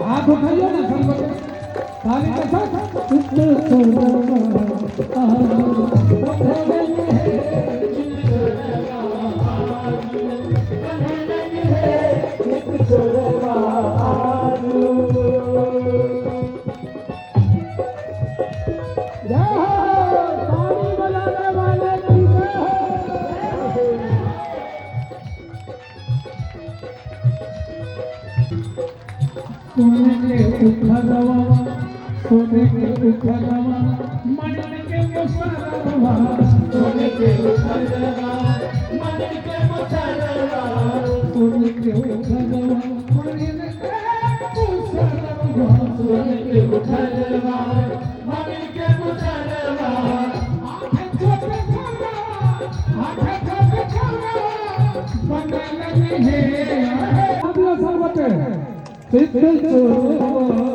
हाथ उठाइए ना सर्वत्र ताली के साथ सोने के उखरवा सोने के उखरवा मन के मुसरवा सोने के उखरवा मन के मुसरवा सोने के उखरवा मन के मुसरवा सोने के उखरवा मन के मुसरवा आँख छोटे छोरा बना लगी है अगला सर्वते सिद्ध